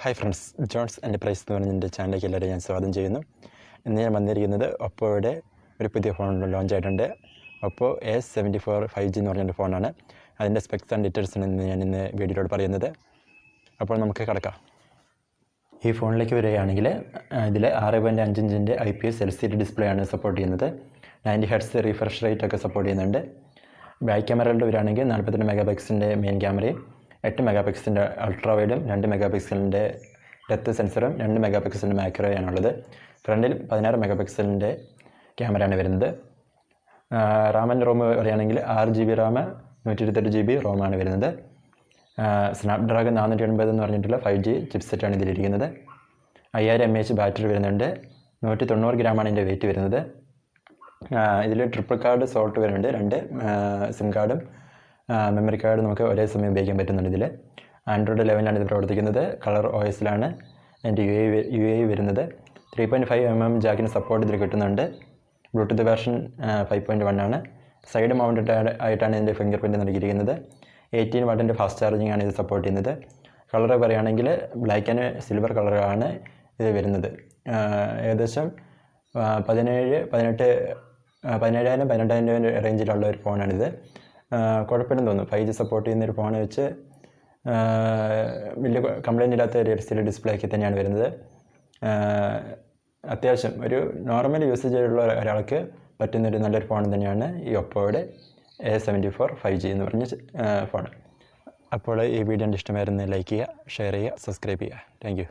Hi friends, John's enterprise എന്ന് പറഞ്ഞതിൻ്റെ ചാനലിലേക്ക് എല്ലാവരെയും ഞാൻ സ്വാഗതം ചെയ്യുന്നു. ഇന്ന് ഞാൻ വന്നിരിക്കുന്നത് ഒപ്പോയുടെ ഒരു പുതിയ ഫോൺ ലോഞ്ച് ആയിട്ടുണ്ട്. ഒപ്പോ A74 5G എന്ന് പറഞ്ഞൊരു ഫോണാണ്. അതിൻ്റെ സ്പെക്സ് ആൻഡ് ഡീറ്റെയിൽസാണ് ഞാൻ ഇന്ന് വീഡിയോയിലൂടെ പറയുന്നത്. അപ്പോൾ നമുക്ക് കിടക്കാം. ഈ ഫോണിലേക്ക് വരികയാണെങ്കിൽ ഇതിൽ 6.5 ഇഞ്ചിൻ്റെ IPS LCD ഡിസ്പ്ലേ ആണ് സപ്പോർട്ട് ചെയ്യുന്നത്. 90 Hz റീഫ്രഷ് റേറ്റ് ഒക്കെ സപ്പോർട്ട് ചെയ്യുന്നുണ്ട്. ബാക്ക് ക്യാമറകളുടെ വരികയാണെങ്കിൽ 42 മെഗാ പിക്സലിൻ്റെ മെയിൻ ക്യാമറയും 8 മെഗാ പിക്സലിൻ്റെ അൾട്രാ വൈഡും 2 മെഗാ പിക്സലിൻ്റെ ഡെപ്ത് സെൻസറും 2 മെഗാ പിക്സലിൻ്റെ മാക്രോയാണുള്ളത്. ഫ്രണ്ടിൽ 16 മെഗാ പിക്സലിൻ്റെ ക്യാമറയാണ് വരുന്നത്. റാം ആൻഡ് റോം പറയുകയാണെങ്കിൽ 6 GB റാം 128 GB റോമാണ് വരുന്നത്. സ്നാപ്ഡ്രാഗൺ 480 എന്ന് പറഞ്ഞിട്ടുള്ള 5G ചിപ്സെറ്റാണ് ഇതിലിരിക്കുന്നത്. 5000 mAh ബാറ്ററി വരുന്നുണ്ട്. 190 ഗ്രാമാണ് ഇതിൻ്റെ വെയിറ്റ് വരുന്നത്. ഇതിൽ ട്രിപ്പിൾ കാർഡ് സോൾട്ട് വരുന്നുണ്ട്. 2 സിം കാർഡും മെമ്മറി കാർഡ് നമുക്ക് ഒരേ സമയം ഉപയോഗിക്കാൻ പറ്റുന്നുണ്ട്. ഇതിൽ ആൻഡ്രോയിഡ് 11 ഇത് പ്രവർത്തിക്കുന്നത്. കളർ OSലാണ് എൻ്റെ UAE വരുന്നത്. 3.5mm ജാക്കിന് സപ്പോർട്ട് ഇതിൽ കിട്ടുന്നുണ്ട്. ബ്ലൂടൂത്ത് വേർഷൻ 5.1 ആണ്. സൈഡ് മൗണ്ടഡ് ആയിട്ടാണ് ഇതിൻ്റെ ഫിംഗർ പ്രിൻറ്റ് നൽകിയിരിക്കുന്നത്. 18 വാട്ടിൻ്റെ ഫാസ്റ്റ് ചാർജിങ് ആണ് ഇത് സപ്പോർട്ട് ചെയ്യുന്നത്. കളർ പറയുകയാണെങ്കിൽ ബ്ലാക്ക് ആൻഡ് സിൽവർ കളറാണ് ഇത് വരുന്നത്. ഏകദേശം 17,000-18,000 റേഞ്ചിലുള്ള ഒരു ഫോണാണിത്. കുഴപ്പമില്ലെന്ന് തോന്നുന്നു. 5G സപ്പോർട്ട് ചെയ്യുന്നൊരു ഫോൺ വെച്ച് വലിയ കംപ്ലൈൻ്റ് ഇല്ലാത്ത ഒരു LCD ഡിസ്പ്ലേ ഒക്കെ തന്നെയാണ് വരുന്നത്. അത്യാവശ്യം ഒരു നോർമൽ യൂസേജ് ഉള്ള ഒരാൾക്ക് പറ്റുന്നൊരു നല്ലൊരു ഫോൺ തന്നെയാണ് ഈ ഒപ്പോയുടെ A74 5G എന്ന് പറഞ്ഞ ഫോൺ. അപ്പോൾ ഈ വീഡിയോ ഇഷ്ടമായിരുന്നു ലൈക്ക് ചെയ്യുക, ഷെയർ ചെയ്യുക, സബ്സ്ക്രൈബ് ചെയ്യുക. Thank you.